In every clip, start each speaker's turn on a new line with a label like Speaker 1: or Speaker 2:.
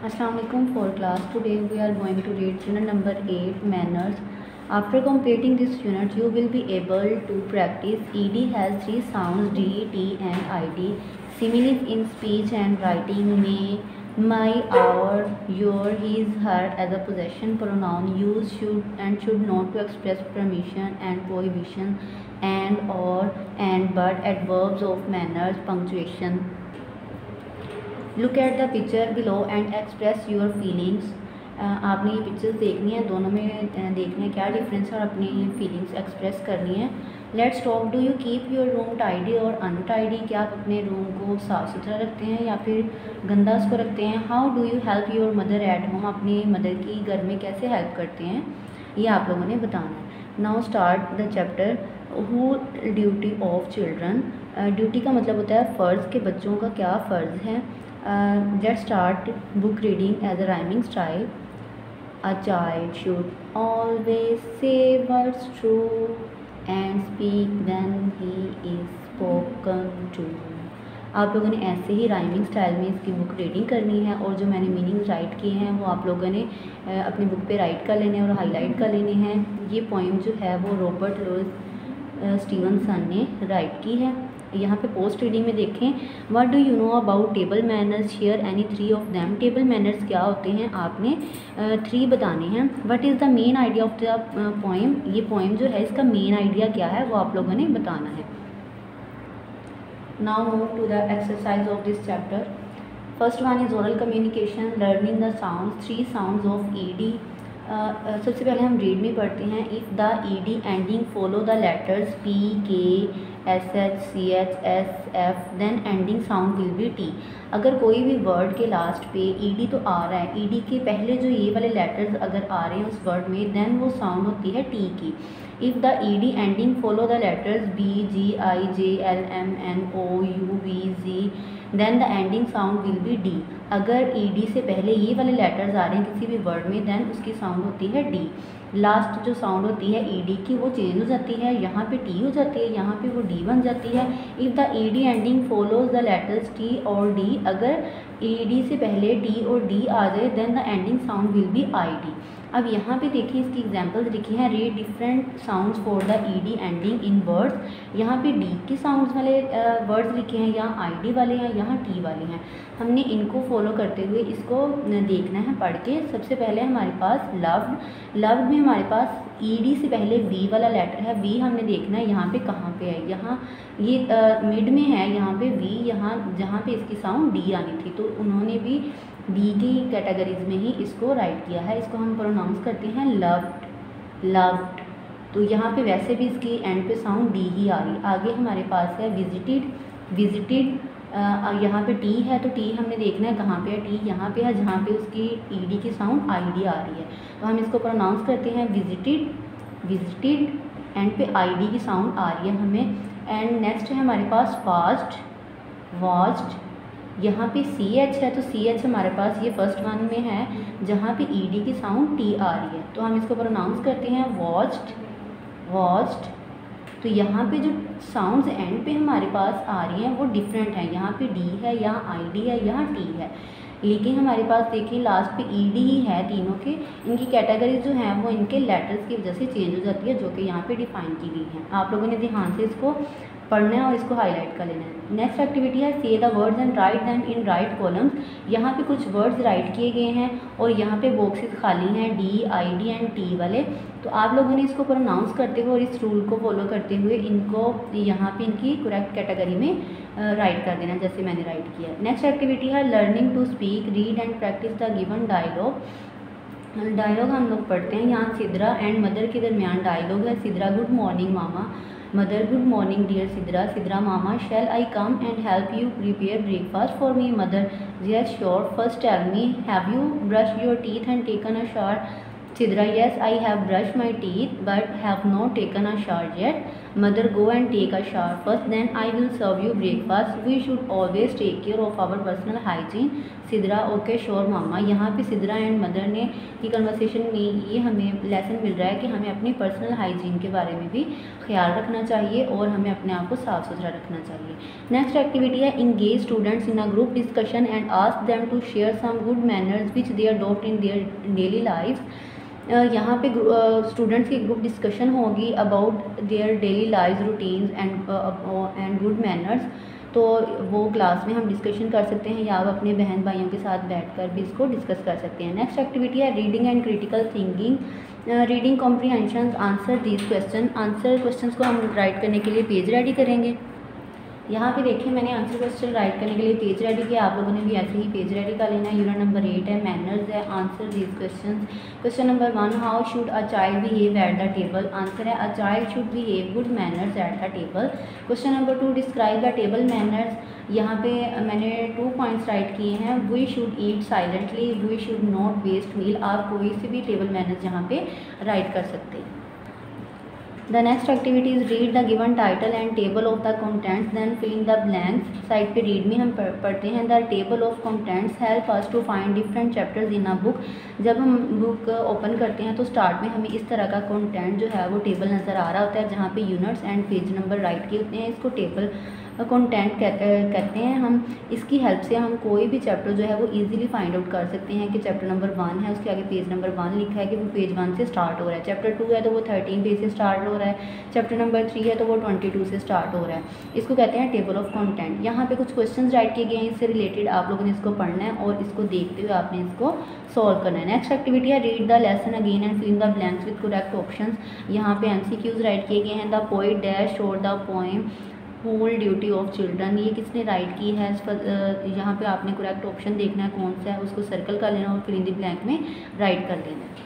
Speaker 1: Assalamualaikum for class. Today we are going to read unit number 8 manners. After completing this unit you will be able to practice. ED has three sounds D, T and ID. Similes in speech and writing: may, my, our, your, his, her as a possession pronoun. Use should and should not to express permission and prohibition, and, or, and, but. Adverbs of manners. Punctuation. Look at the picture below and express your feelings. आपने ये pictures देखनी है, दोनों में देखना है क्या difference है और अपनी फीलिंग्स एक्सप्रेस करनी है। Let's talk. Do you keep your room tidy और अनटाइडी? क्या आप अपने रूम को साफ़ सुथरा रखते हैं या फिर गंदा उसको रखते हैं? How do you help your mother at home? अपनी मदर की घर में कैसे हेल्प करते हैं, ये आप लोगों ने बताना है। Now start the chapter. Who duty of children. Duty का मतलब होता है फ़र्ज़ के, बच्चों का क्या फ़र्ज़ है। Let's start book reading as a rhyming style. A child should always say what's true and speak when he is spoken to. आप लोगों ने ऐसे ही राइमिंग स्टाइल में इसकी बुक रीडिंग करनी है और जो मैंने मीनिंग राइट किए हैं वो आप लोगों ने अपनी बुक पे राइट कर लेने और हाईलाइट कर लेने हैं। ये पोइम जो है वो रॉबर्ट लुईस स्टीवनसन ने राइट की है। यहाँ पे पोस्ट रीडिंग में देखें। What do you know about table manners? Share any three of them. Table manners क्या होते हैं, आपने थ्री बताने हैं। What is the main idea of the poem? ये पोइम जो है इसका मेन आइडिया क्या है वो आप लोगों ने बताना है। Now move to the exercise of this chapter. First one is oral communication, learning the sounds, three sounds of ED. सबसे पहले हम रीड में पढ़ते हैं। If the ED ending follow the letters P, K, S H, C H, S F, then ending sound will be T. अगर कोई भी word के लास्ट पे ईडी तो आ रहा है, ईडी के पहले जो ये वाले लेटर्स अगर आ रहे हैं उस वर्ड में, देन वो साउंड होती है टी की। If the ED ending follow the letters B, G, I, J, L, M, N, O, U, V, G, then the ending sound will be D. अगर ईडी से पहले ये वाले लेटर्स आ रहे हैं किसी भी वर्ड में, देन उसकी साउंड होती है डी। लास्ट जो साउंड होती है ईडी की वो चेंज हो जाती है, यहाँ पे टी हो जाती है, यहाँ पे वो डी बन जाती है। If the ED ending follows the letters T और डी, अगर ईडी से पहले टी और डी आ जाए then the ending sound will be I D. अब यहाँ पे देखिए इसकी एग्जांपल्स लिखी हैं। Read different sounds for the ED ending in words. यहाँ पे डी के साउंड्स वाले वर्ड्स लिखे हैं, यहाँ आईडी वाले हैं, यहाँ टी वाले हैं। हमने इनको फॉलो करते हुए इसको देखना है पढ़ के। सबसे पहले हमारे पास लव्ड। लव्ड में हमारे पास ईडी से पहले वी वाला लेटर है। वी हमने देखना है यहाँ पे कहाँ पे है, यहाँ ये मिड में है, यहाँ पे वी, यहाँ जहाँ पे इसकी साउंड डी आनी थी, तो उन्होंने भी डी की कैटेगरीज में ही इसको राइट किया है। इसको हम प्रोनाउंस करते हैं लव्ड, लव्ड। तो यहाँ पे वैसे भी इसकी एंड पे साउंड डी ही आ रही। आगे हमारे पास है विजिटेड, विजिटेड। यहाँ पे टी है तो टी हमने देखना है कहाँ पे है, टी यहाँ पे है जहाँ पे उसकी ईडी की साउंड आईडी आ रही है, तो हम इसको प्रोनाउंस करते हैं विजिटेड, विजिटेड। एंड पे आईडी की साउंड आ रही है हमें। एंड नेक्स्ट है हमारे पास वास्ट, वास्ट। यहाँ पे सी एच है तो सी एच हमारे पास ये फर्स्ट वन में है जहाँ पे ईडी की साउंड टी आ रही है, तो हम इसको प्रोनाउंस करते हैं वॉच्ड, वॉच्ड। तो यहाँ पे जो साउंड्स एंड पे हमारे पास आ रही हैं वो डिफरेंट हैं। यहाँ पे डी है, यहाँ आईडी है, यहाँ टी है, लेकिन हमारे पास देखिए लास्ट पे ईडी ही है तीनों के। इनकी कैटेगरी जो है वो इनके लेटर्स की वजह से चेंज हो जाती है, जो कि यहाँ पे डिफाइन की गई है। आप लोगों ने ध्यान से इसको पढ़ना है और इसको हाईलाइट कर लेना है। नेक्स्ट एक्टिविटी है से the words and write them in right columns. यहाँ पे कुछ वर्ड्स राइट किए गए हैं और यहाँ पे बॉक्सेस खाली हैं D, I D and T वाले। तो आप लोगों ने इसको प्रोनाउंस करते हुए और इस रूल को फॉलो करते हुए इनको यहाँ पे इनकी करेक्ट कैटेगरी में राइट कर देना जैसे मैंने राइट किया। नेक्स्ट एक्टिविटी है learning to speak, read and practice the given dialogue. Dialogue हम लोग पढ़ते हैं। यहाँ सिद्रा एंड मदर के दरमियान डायलॉग है। Sidra good morning mama, mother good morning dear Sidra. Sidra mama shall I come and help you prepare breakfast for me? Mother yes sure, first tell me have you brush your teeth and taken a shower? Sidra, yes, I have brushed my teeth but have not taken a shower yet. Mother go and take a shower first then I will serve you breakfast, we should always take care of our personal hygiene, Sidra okay sure mama. यहाँ पे Sidra and mother ने की conversation में ये हमें lesson मिल रहा है कि हमें अपनी पर्सनल हाइजीन के बारे में भी ख्याल रखना चाहिए और हमें अपने आप को साफ़ सुथरा रखना चाहिए। नेक्स्ट एक्टिविटी है engage students in a group discussion and ask them to share some good manners which they adopt in their daily life. यहाँ पे स्टूडेंट्स की ग्रुप डिस्कशन होगी about their daily life routines and good manners. तो वो class में हम discussion कर सकते हैं या आप अपने बहन भाइयों के साथ बैठकर भी इसको डिस्कस कर सकते हैं। नेक्स्ट एक्टिविटी है reading and critical thinking, reading comprehension, answer these question. Answer questions को हम राइट करने के लिए पेज रेडी करेंगे। यहाँ पे देखिए मैंने आंसर क्वेश्चन राइट करने के लिए पेज रेडी किया, आप लोगों ने भी ऐसे ही पेज रेडी कर लेना है। यूनिट नंबर 8 है मैनर्स है, answer these questions. Question number 1 how should a child behave at the table, answer है a child should behave good manners at the table. Question number 2 describe the table manners, यहाँ पे मैंने 2 points write किए हैं। We should eat silently, we should not waste meal, आप कोई से भी टेबल मैनर्स यहाँ पे राइट कर सकते हैं। The next activity is read the given title and table of the contents, then fill in the blanks। Side पे रीड में हम पढ़ते हैं the table of contents help us to find different chapters in a book। जब हम book open करते हैं तो स्टार्ट में हमें इस तरह का कंटेंट जो है वो टेबल नज़र आ रहा होता है जहाँ पे units and page number right किए होते हैं। इसको टेबल कंटेंट कहते हैं। हम इसकी हेल्प से हम कोई भी चैप्टर जो है वो इजीली फाइंड आउट कर सकते हैं कि चैप्टर नंबर 1 है, उसके आगे पेज नंबर 1 लिखा है कि वो पेज 1 से स्टार्ट हो रहा है। चैप्टर 2 है तो वो 13 पेज से स्टार्ट हो रहा है। चैप्टर नंबर 3 है तो वो 22 से स्टार्ट हो रहा है। इसको कहते हैं टेबल ऑफ कंटेंट। यहाँ पे कुछ क्वेश्चंस राइट किए गए हैं, इससे रिलेटेड आप लोगों ने इसको पढ़ना है और इसको देखते हुए आपने इसको सॉल्व करना है। नेक्स्ट एक्टिविटी है read the lesson again and fill in the blanks with correct options. यहाँ पे MCQs राइट किए गए हैं। द पोएट डैश और the poem whole duty of children, ये किसने राइट की है। यहाँ पे आपने करेक्ट ऑप्शन देखना है कौन सा है, उसको सर्कल कर लेना और फिल इन द ब्लैंक में राइट कर देना है।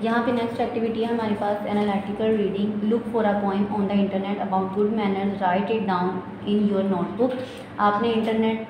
Speaker 1: यहाँ पे नेक्स्ट एक्टिविटी है हमारे पास analytical reading, look for a poem on the internet about good manners, write it down in your notebook. आपने इंटरनेट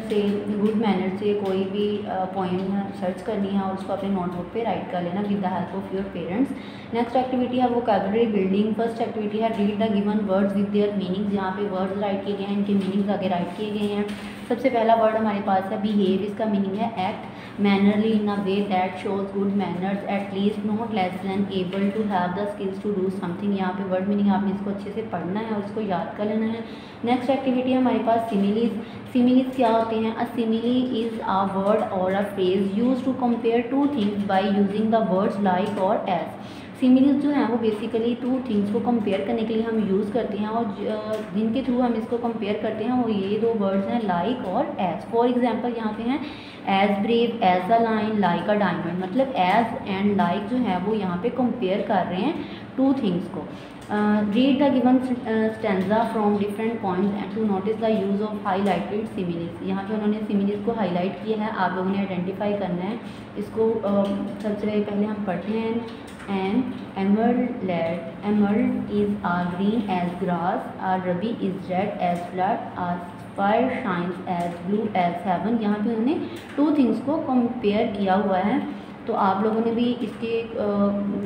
Speaker 1: से गुड मैनर से कोई भी पोएम सर्च करनी है और उसको अपने नोटबुक पे राइट कर लेना with the help of your parents. Next activity है वोकैबुलरी बिल्डिंग। फर्स्ट एक्टिविटी है read the given words with their meanings. यहाँ पे वर्ड्स राइट किए गए हैं, इनके मीनिंग्स आगे राइट किए गए हैं। सबसे पहला वर्ड हमारे पास है बिहेव, इसका मीनिंग है act. Mannerly in a way that shows good manners, at least not less than able to have the skills to do something. यहाँ पे वर्ड मीनिंग आपने इसको अच्छे से पढ़ना है और उसको याद कर लेना है। नेक्स्ट एक्टिविटी है हमारे पास सिमिलीज। सिमिलीज क्या होते हैं। A simile is a word और a phrase use to compare two things by using the words like और एज। सिमिलीज जो हैं वो बेसिकली 2 थिंग्स को कंपेयर करने के लिए हम यूज़ करते हैं और जिनके थ्रू हम इसको कंपेयर करते हैं वो ये 2 वर्ड्स हैं लाइक और एज। फॉर एग्जांपल यहाँ पे हैं as brave, as a lion, like a diamond. मतलब एज एंड लाइक जो है वो यहाँ पे कंपेयर कर रहे हैं 2 थिंग्स को। Read the given stanza from different points and to notice the use of highlighted similes. यहाँ पे उन्होंने सिमिलीज को हाईलाइट किया है, आप लोगों ने आइडेंटिफाई करना है इसको। सबसे पहले हम पढ़ते हैं N emerald is as green as grass, a ruby is red as blood, a fire shines as blue as heaven। यहाँ पे उन्होंने 2 थिंग्स को कंपेयर किया हुआ है, तो आप लोगों ने भी इसके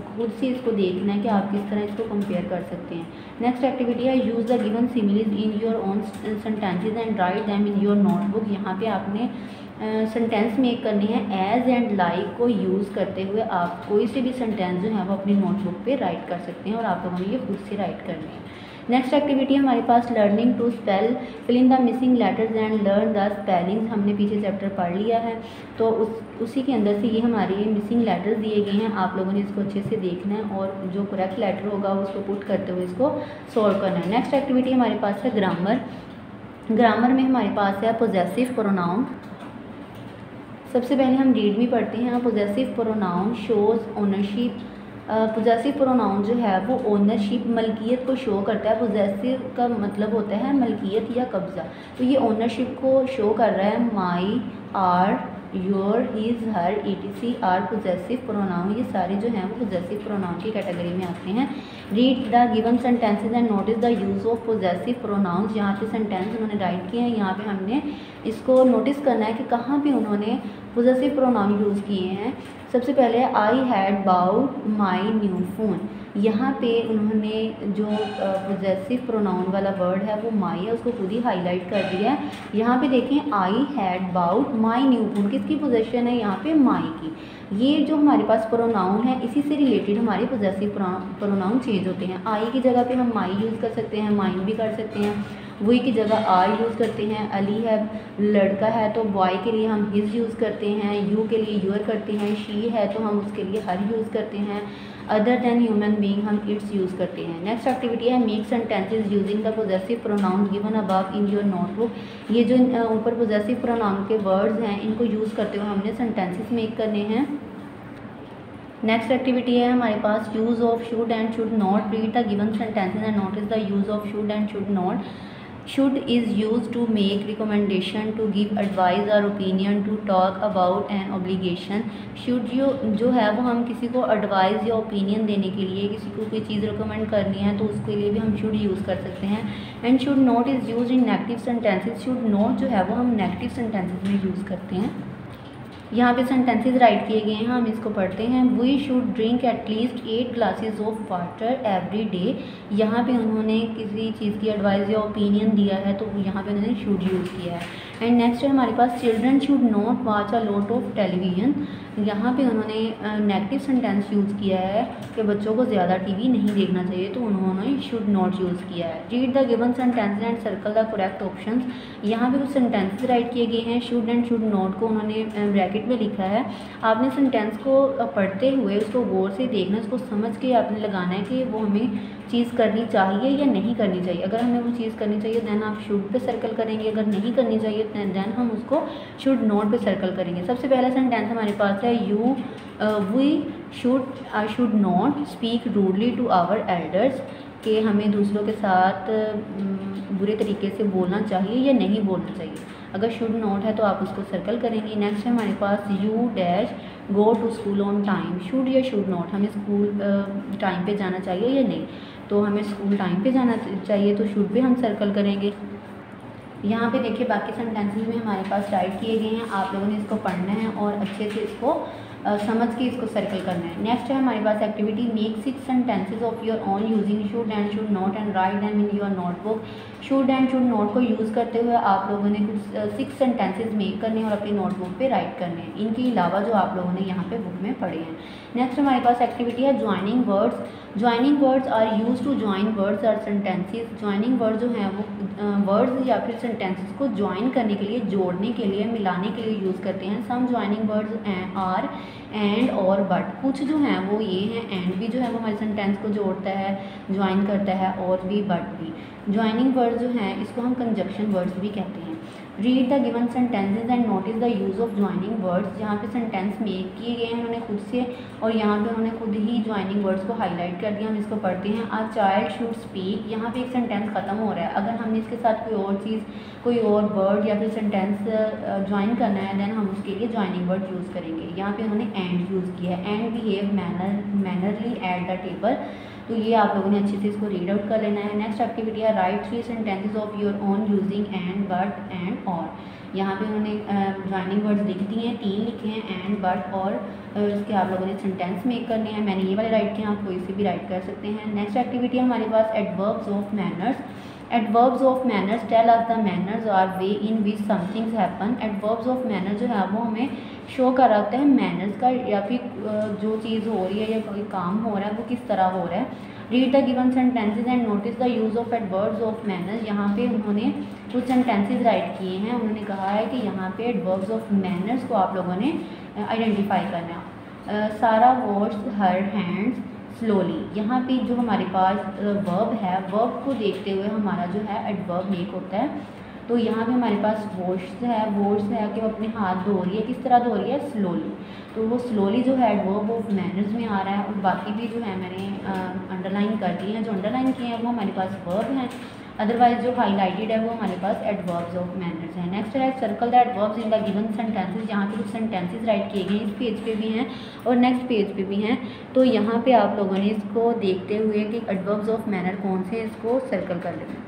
Speaker 1: खुद से इसको देखना है कि आप किस तरह इसको कंपेयर कर सकते हैं। नेक्स्ट एक्टिविटी है use the given similes in your own sentences and right them in your notebook. यहाँ पे आपने सेंटेंस मेक करनी है एज एंड लाइक को यूज़ करते हुए। आप कोई से भी सेंटेंस जो है वो अपनी नोटबुक पे राइट कर सकते हैं और आप लोगों ने ये खुद से राइट करनी है। नेक्स्ट एक्टिविटी हमारे पास learning to spell, fill in the missing letters and learn the spellings. हमने पीछे चैप्टर पढ़ लिया है तो उसी के अंदर से ये हमारे मिसिंग लेटर्स दिए गए हैं, आप लोगों ने इसको अच्छे से देखना है और जो करेक्ट लेटर होगा उसको पुट करते हुए इसको सॉल्व करना है। नेक्स्ट एक्टिविटी हमारे पास है ग्रामर। ग्रामर में हमारे पास है पोजेसिव प्रोनाउन। सबसे पहले हम रीड में पढ़ते हैं possessive pronoun shows ownership. Possessive pronoun जो है वो ओनरशिप मलकियत को शो करता है। पोजेसिव का मतलब होता है मलकियत या कब्ज़ा, तो ये ओनरशिप को शो कर रहा है। My, our, your, his, her, it, etc are possessive pronoun, ये सारे जो हैं वो पोजेसिव प्रोनाउन की कैटेगरी में आते हैं। Read the given sentences and notice the use of possessive pronouns. यहाँ पे सेंटेंस उन्होंने राइट किए हैं, यहाँ पे हमने इसको नोटिस करना है कि कहाँ पे उन्होंने पोजेसिव प्रोनाउन यूज़ किए हैं। सबसे पहले I had bought my new phone, यहाँ पे उन्होंने जो पोजेसिव प्रोनाउन वाला वर्ड है वो माई है, उसको खुद ही हाईलाइट कर दिया है। यहाँ पे देखें I had bought my new phone, किसकी पोजेशन है यहाँ पे माई की। ये जो हमारे पास प्रोनाउन है इसी से रिलेटेड हमारे पोजेसिव प्रोनाउन चेंज होते हैं। आई की जगह पे हम माई यूज़ कर सकते हैं, माइन भी कर सकते हैं। वही की जगह आर यूज़ करते हैं। अली है लड़का है तो बॉय के लिए हम हिज यूज़ करते हैं, यू के लिए यूर करते हैं। शी है तो हम उसके लिए हर यूज़ करते हैं। अदर देन ह्यूमन बीइंग हम इट्स यूज़ करते हैं। नेक्स्ट एक्टिविटी है make sentences using the possessive pronoun given above in your notebook. ये जो ऊपर पोजेसिव प्रोनाउन के वर्ड्स हैं इनको यूज़ करते हुए हमने सेंटेंसेस मेक करने हैं। नेक्स्ट एक्टिविटी है हमारे पास use of should and should not. Read the given sentences and notice the use of should and should not. Should is used to make recommendation, to give advice or opinion, to talk about an obligation। should जो है वो हम किसी को advice या opinion देने के लिए, किसी को कोई चीज़ रिकमेंड करनी है तो उसके लिए भी हम should यूज़ कर सकते हैं। And should not is used in negative sentences. should not जो है वो हम नेगेटिव सेंटेंसेस में यूज़ करते हैं। यहाँ पे सेंटेंसेस राइट किए गए हैं, हम इसको पढ़ते हैं। We should drink at least 8 glasses of water every day. यहाँ पे उन्होंने किसी चीज़ की एडवाइस या ओपिनियन दिया है तो यहाँ पे उन्होंने शुड यूज़ किया है। एंड नेक्स्ट है हमारे पास children should not watch a lot of television. यहाँ पे उन्होंने नेगेटिव सेंटेंस यूज़ किया है कि बच्चों को ज़्यादा टीवी नहीं देखना चाहिए, तो उन्होंने शुड नॉट यूज़ किया है। Read the given sentence and circle the correct options. यहाँ पे कुछ सेंटेंसेस राइट किए गए हैं। शुड एंड शुड नॉट को उन्होंने ब्रैकेट में लिखा है। आपने सेंटेंस को पढ़ते हुए उसको गौर से देखना, उसको समझ के आपने लगाना है कि वो हमें चीज़ करनी चाहिए या नहीं करनी चाहिए। अगर हमें वो चीज़ करनी चाहिए दैन आप शुड पे सर्कल करेंगे, अगर नहीं करनी चाहिए दैन हम उसको शुड नॉट पे सर्कल करेंगे। सबसे पहला सेंटेंस हमारे पास है we should not speak rudely to our elders, कि हमें दूसरों के साथ बुरे तरीके से बोलना चाहिए या नहीं बोलना चाहिए। अगर शुड नॉट है तो आप उसको सर्कल करेंगे। नेक्स्ट है हमारे पास you dash go to school on time. Should या शुड नॉट, हमें स्कूल टाइम पे जाना चाहिए या नहीं, तो हमें स्कूल टाइम पे जाना चाहिए तो शुड पे हम सर्कल करेंगे। यहाँ पे देखिए बाकी सेंटेंसेस में हमारे पास राइट किए गए हैं, आप लोगों ने इसको पढ़ना है और अच्छे से इसको समझ के इसको सर्कल करना है। नेक्स्ट है हमारे पास activity make 6 sentences of your own using should and should not and write them in your notebook. Should and should not को यूज़ करते हुए आप लोगों ने कुछ 6 सेंटेंसेस मेक करने हैं और अपनी नोटबुक पे राइट करने हैं, इनके अलावा जो आप लोगों ने यहाँ पे बुक में पढ़े हैं। नेक्स्ट हमारे पास एक्टिविटी है joining words. Joining words are use to join words or sentences. Joining word जो हैं वो वर्ड्स या फिर सेंटेंसेस को ज्वाइन करने के लिए, जोड़ने के लिए, मिलाने के लिए यूज़ करते हैं। सम ज्वाइनिंग वर्ड्स आर एंड और बट। कुछ जो हैं वो ये हैं, एंड भी जो है वो हमारे सेंटेंस को जोड़ता है, ज्वाइन करता है, और भी बट भी। ज्वाइनिंग वर्ड्स जो हैं इसको हम कंजक्शन वर्ड्स भी कहते हैं। Read the given sentences and notice the use of joining words. यहाँ पे सेंटेंस मेक किए गए हैं उन्होंने खुद से, और यहाँ पे उन्होंने खुद ही ज्वाइनिंग वर्ड्स को हाईलाइट कर दिया। हम इसको पढ़ते हैं। अ चाइल्ड शुड स्पीक। यहाँ पे एक सेंटेंस ख़त्म हो रहा है, अगर हमने इसके साथ कोई और चीज़, कोई और वर्ड या फिर सेंटेंस ज्वाइन करना है देन हम उसके लिए ज्वाइनिंग वर्ड यूज़ करेंगे। यहाँ पे उन्होंने एंड यूज़ किया है। And behave mannerly at the table. तो ये आप लोगों ने अच्छे से इसको रीड आउट कर लेना है। नेक्स्ट एक्टिविटी है right 3 sentences of your own using and, but, and, और। यहाँ पे उन्होंने ज्वाइनिंग वर्ड्स लिख दिए हैं, 3 लिखे हैं, एंड, बट, और इसके आप लोगों ने सेंटेंस मेक करने हैं। मैंने ये वाले राइट किए हैं, आप कोई से भी राइट कर सकते हैं। नेक्स्ट एक्टिविटी है हमारे पास adverbs of manners. Adverbs of manners tell us the manners are ways in which somethings happen. Adverbs of manner जो है वो हमें शो कर रहा होता है मैनर्स का, या फिर जो चीज़ हो रही है या कोई काम हो रहा है वो किस तरह हो रहा है। Read the given sentences and notice the use of adverbs of manners. यहाँ पे उन्होंने कुछ सेंटेंसेस राइट किए हैं। उन्होंने कहा है कि यहाँ पे एडवर्ब्स ऑफ मैनर्स को आप लोगों ने आइडेंटिफाई करना है। सारा वॉश्ड हर हैंड्स स्लोली। यहाँ पे जो हमारे पास वर्ब है, वर्ब को देखते हुए हमारा जो है एडवर्ब मेक होता है। तो यहाँ पे हमारे पास वॉश्ड है, वॉश्ड है कि वो अपने हाथ धो रही है, किस तरह धो रही है, स्लोली। तो वो स्लोली जो है एडवर्ब ऑफ मैनर्स में आ रहा है। और बाकी भी जो है मैंने अंडरलाइन कर दिए हैं, जो अंडरलाइन किए हैं वो हमारे पास वर्ब हैं। अदरवाइज जो हाईलाइटेड है वो हमारे पास एडवर्ब्स ऑफ मैनर्स हैं। नेक्स्ट है circle the adverbs in the given sentences. यहाँ पे कुछ सेंटेंसेस राइट किए गए हैं, इस पेज पे भी हैं और नेक्स्ट पेज पे भी हैं। तो यहाँ पे आप लोगों ने इसको देखते हुए कि एडवर्ब्स ऑफ मैनर कौन से हैं इसको सर्कल कर लेना।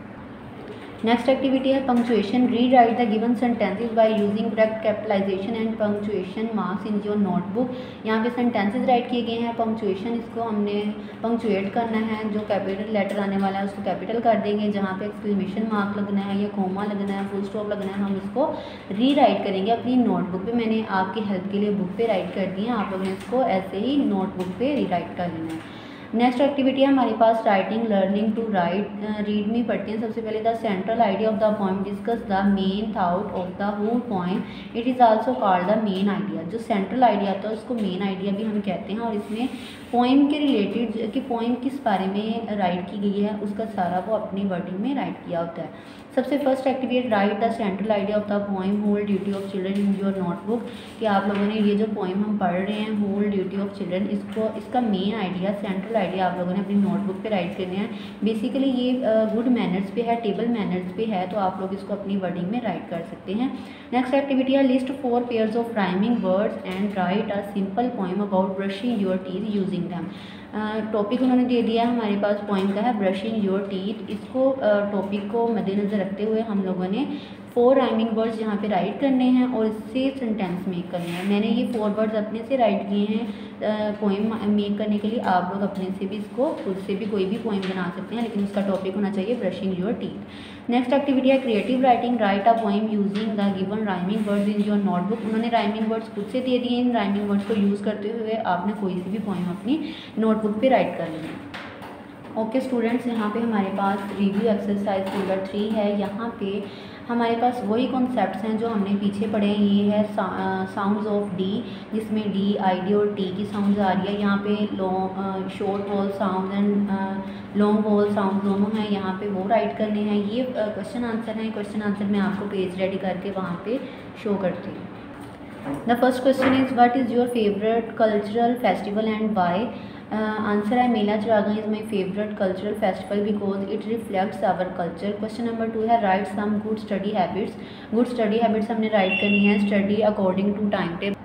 Speaker 1: नेक्स्ट एक्टिविटी है punctuation. Read write the given sentences by using correct capitalization and punctuation marks in your notebook. यहाँ पे सेंटेंसेस राइट किए गए हैं, पंक्चुएशन इसको हमने पंक्चुएट करना है, जो कैपिटल लेटर आने वाला है उसको कैपिटल कर देंगे, जहाँ पे एक्सक्लेमेशन मार्क लगना है या कोमा लगना है, फुल स्टॉप लगना है, हम इसको री राइट करेंगे अपनी नोटबुक पे। मैंने आपकी हेल्प के लिए बुक पे राइट कर दी है, आप लोगों ने इसको ऐसे ही नोटबुक पे री राइट कर लेना है। नेक्स्ट एक्टिविटी है हमारे पास writing learning to write. Read में पढ़ते हैं। सबसे पहले the central idea of the poem discuss the main thought of the whole poem, it is also called the main idea. जो सेंट्रल आइडिया होता है उसको मेन आइडिया भी हम कहते हैं, और इसमें पोएम के रिलेटेड कि पोएम किस बारे में राइट की गई है उसका सारा वो अपनी वर्डिंग में राइट किया होता है। सबसे first activity write the central idea of the poem whole duty of children in your notebook. कि आप लोगों ने ये जो पोएम हम पढ़ रहे हैं होल ड्यूटी ऑफ चिल्ड्रन, इसको इसका मेन आइडिया सेंट्रल आइडिया आप लोगों ने अपनी नोटबुक पे राइट करने हैं। बेसिकली ये गुड मैनर्स पे है, टेबल मैनर्स पे है, तो आप लोग इसको अपनी वर्डिंग में राइट कर सकते हैं। नेक्स्ट एक्टिविटी है list 4 pairs of rhyming words and right a simple poem about brushing your teeth using them. Topic उन्होंने दे दिया है हमारे पास पोएम का है ब्रशिंग योर टीथ। इसको टॉपिक को मद्देनज़र रखते हुए हम लोगों ने 4 राइमिंग वर्ड्स यहाँ पे राइट करने हैं और इससे सेंटेंस मेक करने हैं। मैंने ये 4 वर्ड्स अपने से राइट किए हैं पोएम मेक करने के लिए। आप लोग अपने से भी इसको खुद से भी कोई भी पोएम बना सकते हैं, लेकिन उसका टॉपिक होना चाहिए brushing your teeth. Next activity है creative writing. Write a poem using the given rhyming words in your notebook. उन्होंने राइमिंग वर्ड्स खुद से दे दिए, इन राइमिंग वर्ड्स को यूज़ करते हुए आपने कोई सी भी पोएम अपनी नोटबुक पे राइट कर लेना है। ओके स्टूडेंट्स, यहाँ पे हमारे पास रिव्यू एक्सरसाइज नंबर 3 है। यहाँ पे हमारे पास वही कॉन्सेप्ट्स हैं जो हमने पीछे पढ़े हैं। ये है साउंड्स ऑफ डी, जिसमें डी, आई डी और टी की साउंड्स आ रही है। यहाँ पे long short wall sound and long wall sound दोनों हैं, यहाँ पे वो राइट करने हैं। ये क्वेश्चन आंसर हैं। क्वेश्चन आंसर मैं आपको पेज रेडी करके वहाँ पे शो करती हूँ। The first question is what is your favourite cultural festival and why. Answer है Mela Chiraghan is my favourite cultural festival because it reflects our culture. Question number 2 है write some good study habits. Good study habits हमने write करनी है। Study according to time table,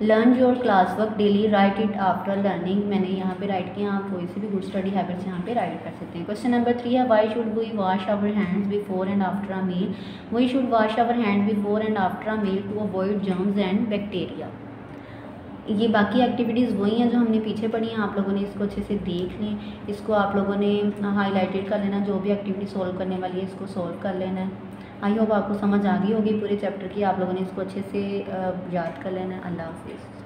Speaker 1: learn your class work daily, write it after learning. मैंने यहाँ पे right किया, आप कोई सी भी गुड स्टडी हैबिट्स यहाँ पे राइट कर सकते हैं। क्वेश्चन नंबर 3 है why should we wash our hands before and after a meal. We should wash our hand before and after a meal to avoid germs and bacteria. ये बाकी activities वही हैं जो हमने पीछे पढ़ी हैं। आप लोगों ने इसको अच्छे से देख लें, इसको आप लोगों ने हाईलाइटेड कर लेना, जो भी एक्टिविटी सॉल्व करने वाली है इसको सॉल्व कर लेना है। आई होप आपको समझ आ गई होगी पूरे चैप्टर की। आप लोगों ने इसको अच्छे से याद कर लेना है। अल्लाह हाफिज़।